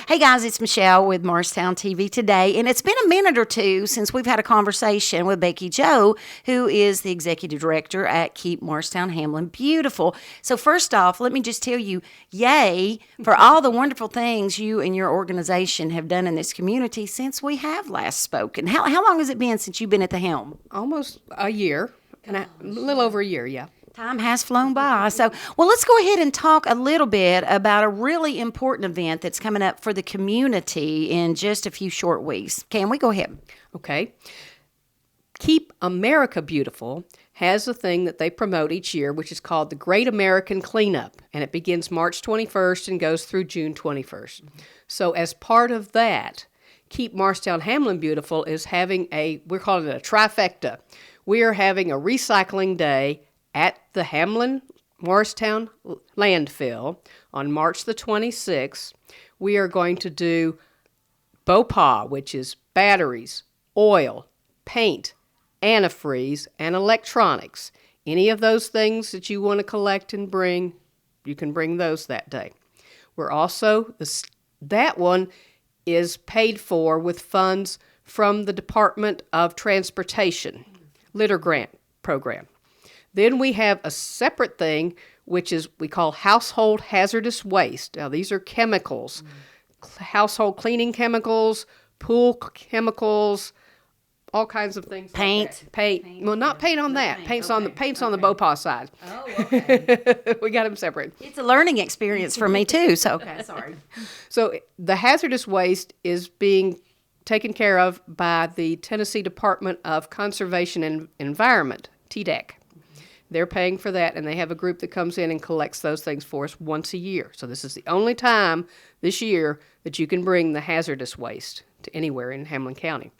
Hey guys, it's Michelle with Morristown TV today, and it's been a minute or two since we've had a conversation with Becky Joe, who is the executive director at Keep Morristown Hamlin Beautiful. So first off, let me just tell you, yay for all the wonderful things you and your organization have done in this community since we have last spoken. How long has it been since you've been at the helm? Almost a year, a little over a year, yeah. Time has flown by. So, well, let's go ahead and talk a little bit about a really important event that's coming up for the community in just a few short weeks. Can we go ahead? Okay. Keep America Beautiful has a thing that they promote each year, which is called the Great American Cleanup, and it begins March 21st and goes through June 21st. So as part of that, Keep Morristown Hamlin Beautiful is having we're calling it a trifecta. We are having a recycling day at the Hamlin Morristown landfill on March the 26th. We are going to do BOPA, which is batteries, oil, paint, antifreeze, and electronics. Any of those things that you want to collect and bring, you can bring those that day. We're also, that one is paid for with funds from the Department of Transportation, Litter Grant Program. Then we have a separate thing, which is we call household hazardous waste. Now, these are chemicals, household cleaning chemicals, pool chemicals, all kinds of things. Paint. Like paint. Well, not paint on that. Paint's on the BOPA side. Oh, okay. We got them separate. It's a learning experience for me too. So, okay, sorry. So the hazardous waste is being taken care of by the Tennessee Department of Conservation and Environment, TDEC. They're paying for that, and they have a group that comes in and collects those things for us once a year. So this is the only time this year that you can bring the hazardous waste to anywhere in Hamlin County.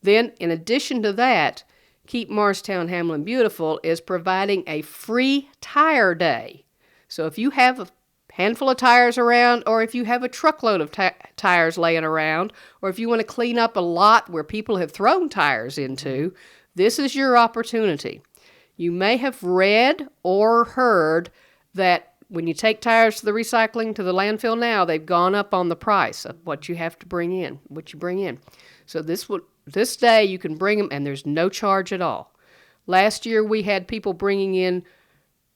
Then, in addition to that, Keep Morristown Hamlin Beautiful is providing a free tire day. So if you have a handful of tires around, or if you have a truckload of tires laying around, or if you want to clean up a lot where people have thrown tires into, this is your opportunity. You may have read or heard that when you take tires to the recycling to the landfill now, they've gone up on the price of what you have to bring in, what you bring in. So this day you can bring them, and there's no charge at all. Last year we had people bringing in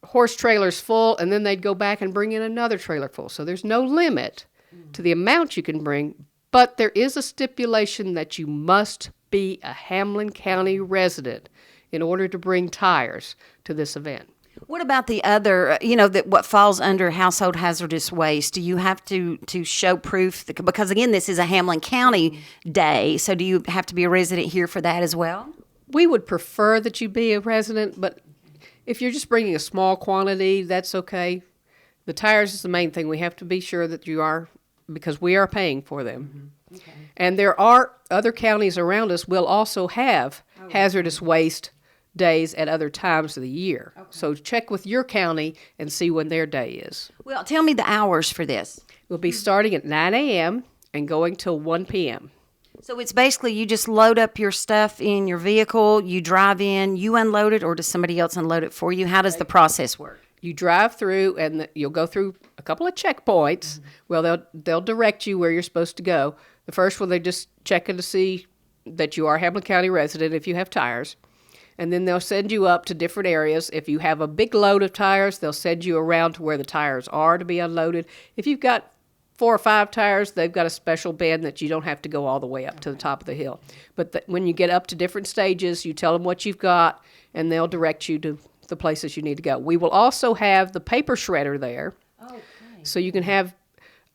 horse trailers full, and then they'd go back and bring in another trailer full. So there's no limit to the amount you can bring, but there is a stipulation that you must be a Hamlin County resident in order to bring tires to this event. What about the other, that what falls under household hazardous waste? Do you have to show proof? Because, again, this is a Hamlin County day, so do you have to be a resident here for that as well? We would prefer that you be a resident, but if you're just bringing a small quantity, that's okay. The tires is the main thing. We have to be sure that you are, because we are paying for them. Mm-hmm. Okay. And there are other counties around us will also have hazardous waste days at other times of the year. Okay. So check with your county and see when their day is. Well, tell me the hours for this. We'll be starting at 9 a.m. and going till 1 p.m. So it's basically you just load up your stuff in your vehicle, you drive in, you unload it, or does somebody else unload it for you? How does the process work? You drive through, and you'll go through a couple of checkpoints. Mm-hmm. Well, they'll direct you where you're supposed to go. The first one, they're just checking to see that you are a Hamlin County resident if you have tires. And then they'll send you up to different areas. If you have a big load of tires, they'll send you around to where the tires are to be unloaded. If you've got 4 or 5 tires, they've got a special bin that you don't have to go all the way up to the top of the hill. But when you get up to different stages, you tell them what you've got, and they'll direct you to the places you need to go. We will also have the paper shredder there. Okay. So you can have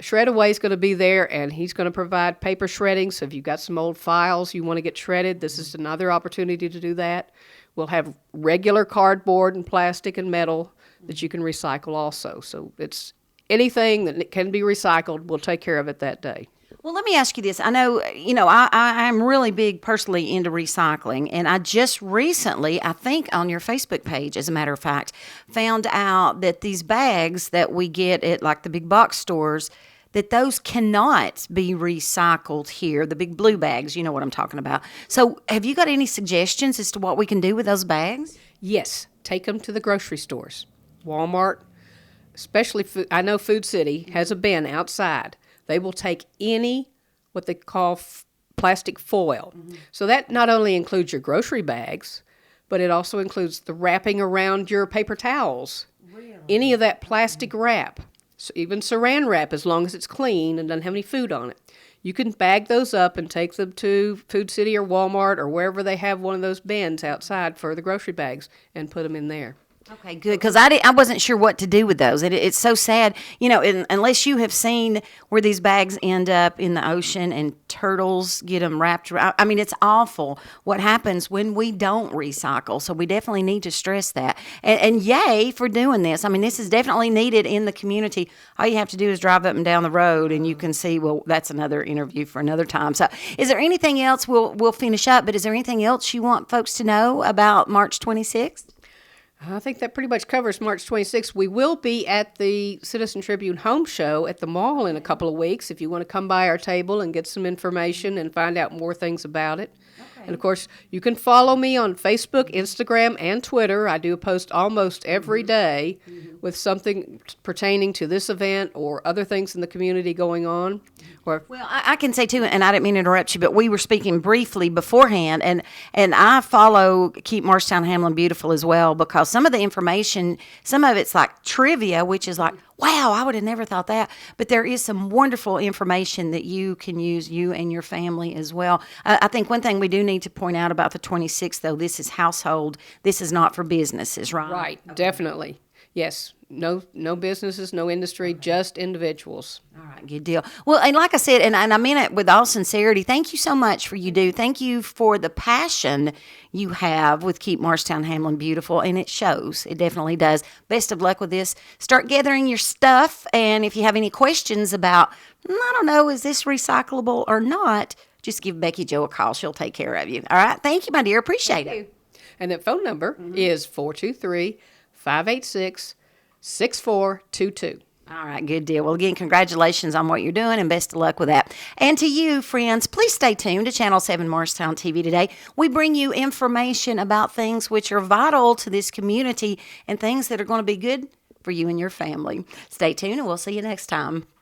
Shred-Away is going to be there, and he's going to provide paper shredding. So if you've got some old files you want to get shredded, this is another opportunity to do that. We'll have regular cardboard and plastic and metal that you can recycle also. So it's anything that can be recycled, we'll take care of it that day. Well, let me ask you this. I know, I'm really big personally into recycling, and I just recently, I think on your Facebook page, as a matter of fact, found out that these bags that we get at like the big box stores, that those cannot be recycled here, the big blue bags, you know what I'm talking about. So have you got any suggestions as to what we can do with those bags? Yes, take them to the grocery stores. Walmart, especially, I know Food City has a bin outside They will take any what they call plastic foil. So that not only includes your grocery bags, but it also includes the wrapping around your paper towels. Really? Any of that plastic wrap, so even saran wrap, as long as it's clean and doesn't have any food on it. You can bag those up and take them to Food City or Walmart or wherever they have one of those bins outside for the grocery bags and put them in there. Okay, good, because I wasn't sure what to do with those. It's so sad, unless you have seen where these bags end up in the ocean and turtles get them wrapped around. I mean, it's awful what happens when we don't recycle, so we definitely need to stress that. And yay for doing this. I mean, this is definitely needed in the community. All you have to do is drive up and down the road, and you can see, well, that's another interview for another time. So is there anything else? We'll finish up, but is there anything else you want folks to know about March 26th? I think that pretty much covers March 26th. We will be at the Citizen Tribune Home Show at the mall in a couple of weeks if you want to come by our table and get some information and find out more things about it. Okay. And, of course, you can follow me on Facebook, Instagram, and Twitter. I do a post almost every day with something pertaining to this event or other things in the community going on. Well, I can say, too, and I didn't mean to interrupt you, but we were speaking briefly beforehand, and I follow Keep Morristown Hamlin Beautiful as well, because some of the information, some of it's like trivia, which is like, wow, I would have never thought that. But there is some wonderful information that you can use, you and your family as well. I think one thing we do need to point out about the 26th, though, this is household. This is not for businesses, right? Right, okay. Definitely. Yes, no businesses, no industry, just individuals. All right, good deal. Well, and like I said, and I mean it with all sincerity, thank you so much for you do. Thank you for the passion you have with Keep Morristown Hamlin Beautiful, and it shows. It definitely does. Best of luck with this. Start gathering your stuff, and if you have any questions about, I don't know, is this recyclable or not, just give Becky Jo a call. She'll take care of you. All right? Thank you, my dear. Appreciate it. And that phone number is 423-586-6422. All right, good deal. Well, again, congratulations on what you're doing and best of luck with that. And to you, friends, please stay tuned to Channel 7 Morristown TV today. We bring you information about things which are vital to this community and things that are going to be good for you and your family. Stay tuned, and we'll see you next time.